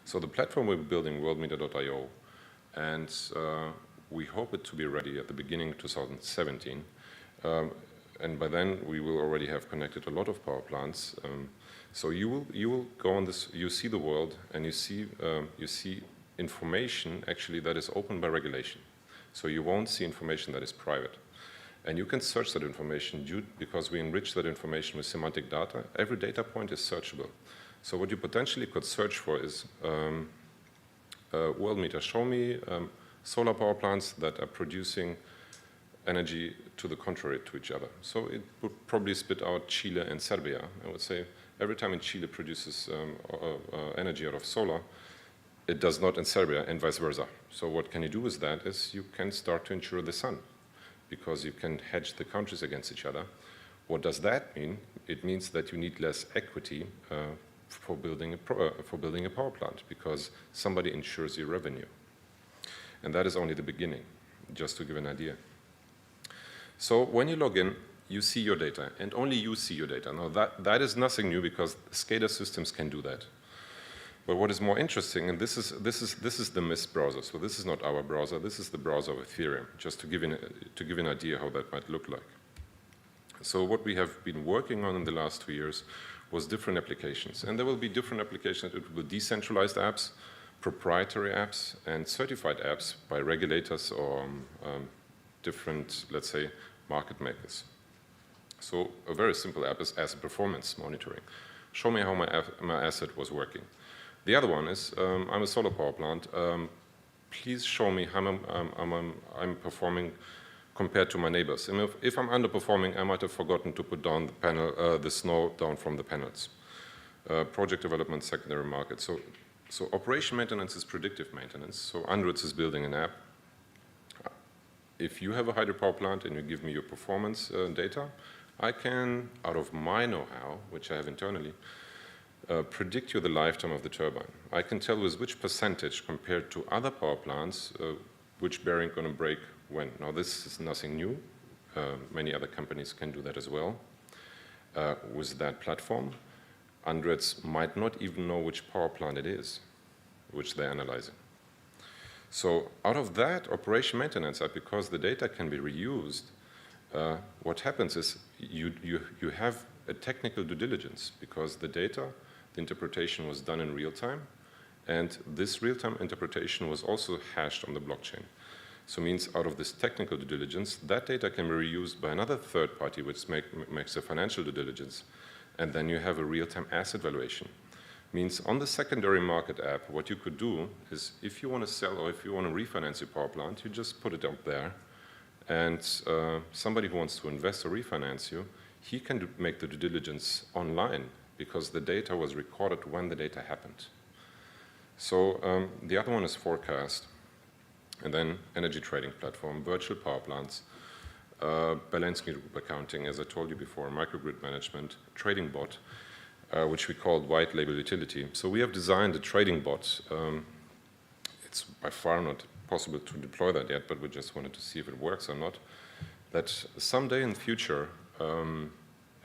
So the platform we're building, worldmeter.io, and we hope it to be ready at the beginning of 2017. And by then we will already have connected a lot of power plants. So you will go on this, you see the world, and you see information actually that is open by regulation. So you won't see information that is private. And you can search that information because we enrich that information with semantic data. Every data point is searchable. So what you potentially could search for is worldmeter, show me solar power plants that are producing energy to the contrary to each other. So it would probably spit out Chile and Serbia. I would say every time in Chile produces energy out of solar, it does not in Serbia, and vice versa. So what can you do with that is you can start to insure the sun, because you can hedge the countries against each other. What does that mean? It means that you need less equity for building a power plant, because somebody insures your revenue. And that is only the beginning, just to give an idea. So when you log in, you see your data, and only you see your data. Now that is nothing new, because SCADA systems can do that. But what is more interesting, and this is the Mist browser. So this is not our browser. This is the browser of Ethereum, just to give you an idea how that might look like. So what we have been working on in the last 2 years was different applications, and there will be different applications. It will be decentralized apps, proprietary apps, and certified apps by regulators or different, let's say, market makers. So a very simple app is asset performance monitoring. Show me how my asset was working. The other one is, I'm a solar power plant. Please show me how I'm performing compared to my neighbors. And if I'm underperforming, I might have forgotten to put down the snow down from the panels. Project development, secondary market. So operation maintenance is predictive maintenance. So Andritz is building an app. If you have a hydropower plant and you give me your performance data, I can, out of my know-how, which I have internally, predict you the lifetime of the turbine. I can tell with which percentage compared to other power plants, which bearing going to break when. Now this is nothing new. Many other companies can do that as well. With that platform, Andritz might not even know which power plant it is, which they're analyzing. So out of that operation maintenance app, because the data can be reused, what happens is you have a technical due diligence, because the data, the interpretation was done in real time, and this real-time interpretation was also hashed on the blockchain. So it means out of this technical due diligence, that data can be reused by another third party, which makes a financial due diligence, and then you have a real-time asset valuation. Means on the secondary market app, what you could do is, if you want to sell or if you want to refinance your power plant, you just put it up there, and somebody who wants to invest or refinance you, he can make the due diligence online, because the data was recorded when the data happened. So the other one is forecast, and then energy trading platform, virtual power plants, Balancing group accounting, as I told you before, microgrid management, trading bot, which we called white label utility. So we have designed a trading bot. It's by far not possible to deploy that yet, but we just wanted to see if it works or not. That someday in the future,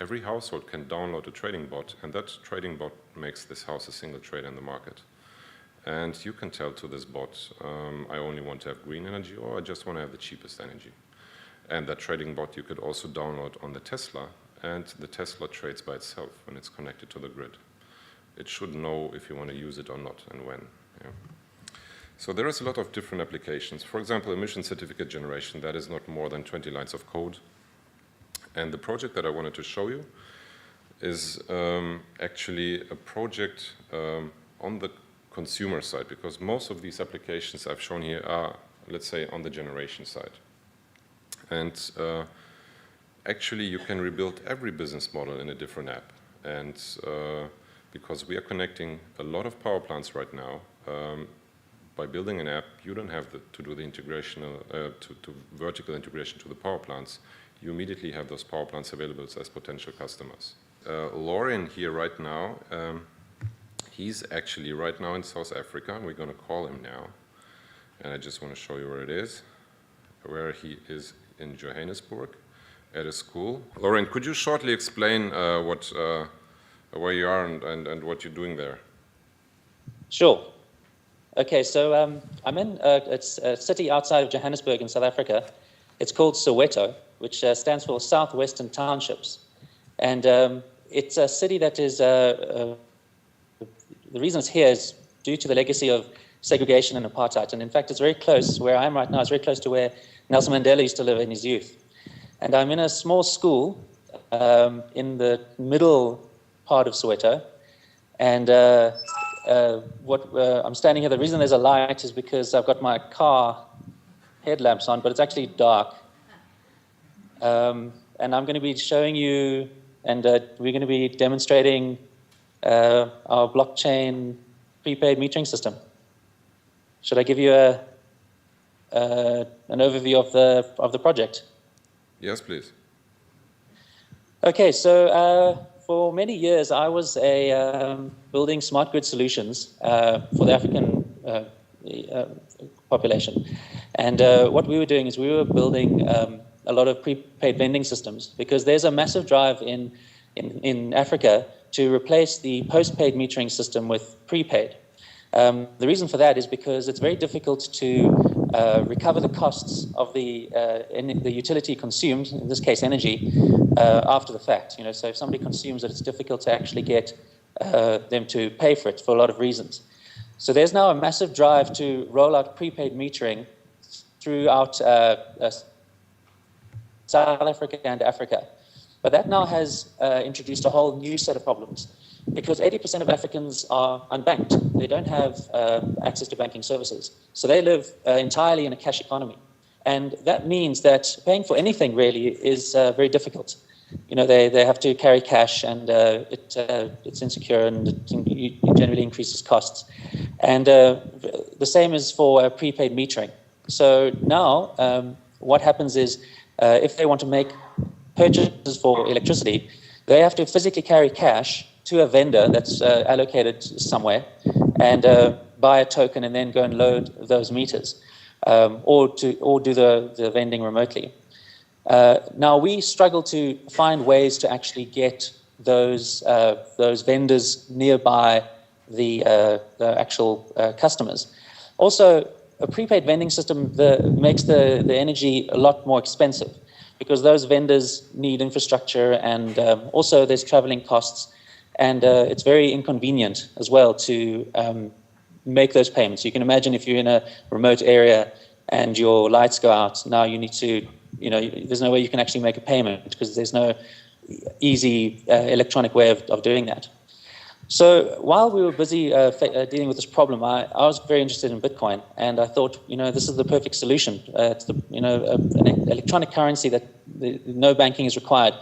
every household can download a trading bot, and that trading bot makes this house a single trader in the market. And you can tell to this bot, I only want to have green energy, or I just want to have the cheapest energy. And that trading bot you could also download on the Tesla, and the Tesla trades by itself when it's connected to the grid. It should know if you want to use it or not, and when. Yeah. So there is a lot of different applications. For example, emission certificate generation, that is not more than 20 lines of code. And the project that I wanted to show you is actually a project on the consumer side, because most of these applications I've shown here are, let's say, on the generation side. And actually, you can rebuild every business model in a different app. And because we are connecting a lot of power plants right now, by building an app, you don't have to do the integration, to vertical integration to the power plants. You immediately have those power plants available as potential customers. Lauren here right now, he's actually right now in South Africa. We're going to call him now. And I just want to show you where it is, where he is in Johannesburg at a school. Lauren, could you shortly explain where you are and what you're doing there? Sure. Okay, so I'm in it's a city outside of Johannesburg in South Africa. It's called Soweto, which stands for Southwestern Townships. And it's a city that is, the reason it's here is due to the legacy of segregation and apartheid. And in fact, it's very close, where I am right now, it's very close to where Nelson Mandela used to live in his youth. And I'm in a small school in the middle part of Soweto. And I'm standing here, the reason there's a light is because I've got my car headlamps on, but it's actually dark. And I'm going to be showing you, and we're going to be demonstrating our blockchain prepaid metering system. Should I give you an overview of the project? Yes, please. Okay, so for many years I was building smart grid solutions for the African population, and what we were doing is we were building a lot of prepaid vending systems, because there's a massive drive in Africa to replace the postpaid metering system with prepaid. The reason for that is because it's very difficult to recover the costs of the utility consumed, in this case energy, after the fact. You know, so if somebody consumes it, it's difficult to actually get them to pay for it for a lot of reasons. So there's now a massive drive to roll out prepaid metering throughout South Africa and Africa. But that now has introduced a whole new set of problems, because 80% of Africans are unbanked. They don't have access to banking services. So they live entirely in a cash economy. And that means that paying for anything really is very difficult. You know, they have to carry cash, and it's insecure, and it generally increases costs. And the same is for prepaid metering. So now what happens is if they want to make purchases for electricity, they have to physically carry cash to a vendor that's allocated somewhere, and buy a token and then go and load those meters, or do the vending remotely. Now we struggle to find ways to actually get those vendors nearby the actual customers. Also, a prepaid vending system makes the energy a lot more expensive, because those vendors need infrastructure, and also there's traveling costs, and it's very inconvenient as well to make those payments. You can imagine if you're in a remote area and your lights go out, now you need to, there's no way you can actually make a payment, because there's no easy electronic way of doing that. So while we were busy dealing with this problem, I was very interested in Bitcoin, and I thought, this is the perfect solution. It's an electronic currency that no banking is required.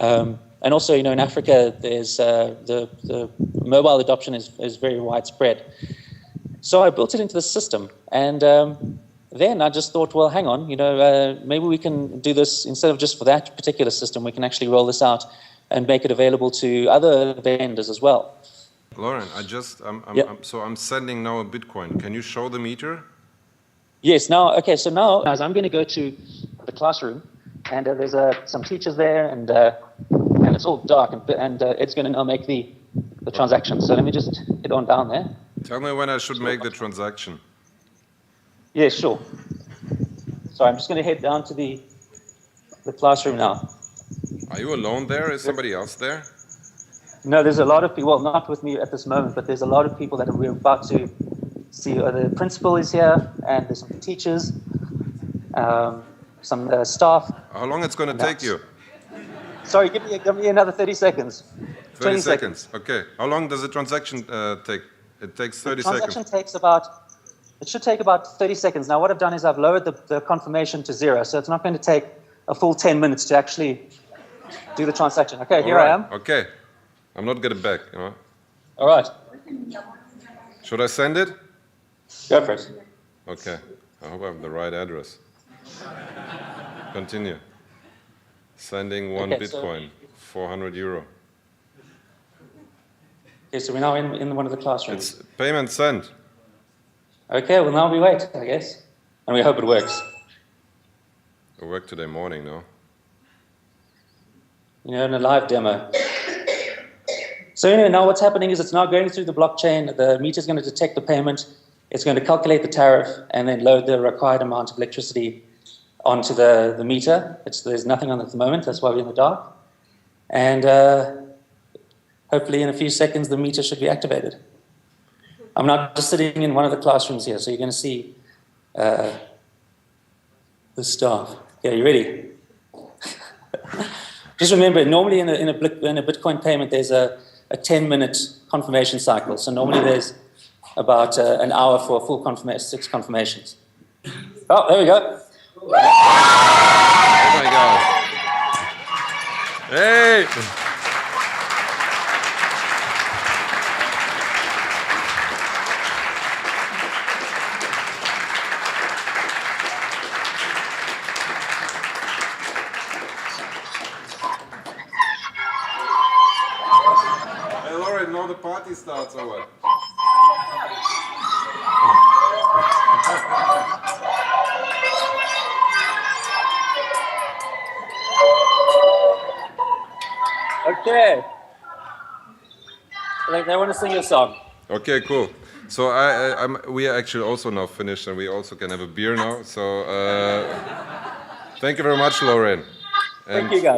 And also, in Africa, there's the mobile adoption is very widespread. So I built it into the system, and then I just thought, well, hang on, maybe we can do this instead of just for that particular system. We can actually roll this out and make it available to other vendors as well. Lauren, I'm sending now a Bitcoin. Can you show the meter? Yes. Now, okay. So now, as I'm going to go to the classroom, and there's some teachers there, and it's all dark, and it's going to now make the transaction. So let me just get on down there. Tell me when I should make the transaction. Yeah, sure. So I'm just going to head down to the classroom now. Are you alone there? Is somebody else there? No, there's a lot of people, well, not with me at this moment, but there's a lot of people that we're about to see. The principal is here, and there's some teachers, some staff. How long it's going to take you? Sorry, give me another 30 seconds. 30 seconds, okay. How long does the transaction take? It takes 30 seconds. The transaction it should take about 30 seconds. Now what I've done is I've lowered the confirmation to 0, so it's not going to take a full 10 minutes to actually do the transaction. Okay, here I am. Okay. I'm not getting back, All right. Should I send it? Go for it. Okay. I hope I have the right address. Continue. Sending one Bitcoin, 400 euro. Okay, so we're now in one of the classrooms. It's payment sent. Okay, well now we wait, I guess. And we hope it works. It'll work today morning, no? In a live demo. So anyway, now what's happening is it's now going through the blockchain. The meter is going to detect the payment, It's going to calculate the tariff and then load the required amount of electricity onto the meter. There's nothing on it at the moment, that's why we're in the dark. And hopefully in a few seconds the meter should be activated. I'm now just sitting in one of the classrooms here, so you're going to see the staff. Okay, you ready? Just remember, normally in a Bitcoin payment, there's a 10-minute confirmation cycle. So normally there's about an hour for a full 6 confirmations. Oh, there we go. Oh my God. Hey! Hey, Lauren, now the party starts or what? Okay. They want to sing a song. Okay, cool. So we are actually also now finished, and we also can have a beer now. So thank you very much, Lauren. Thank you, guys.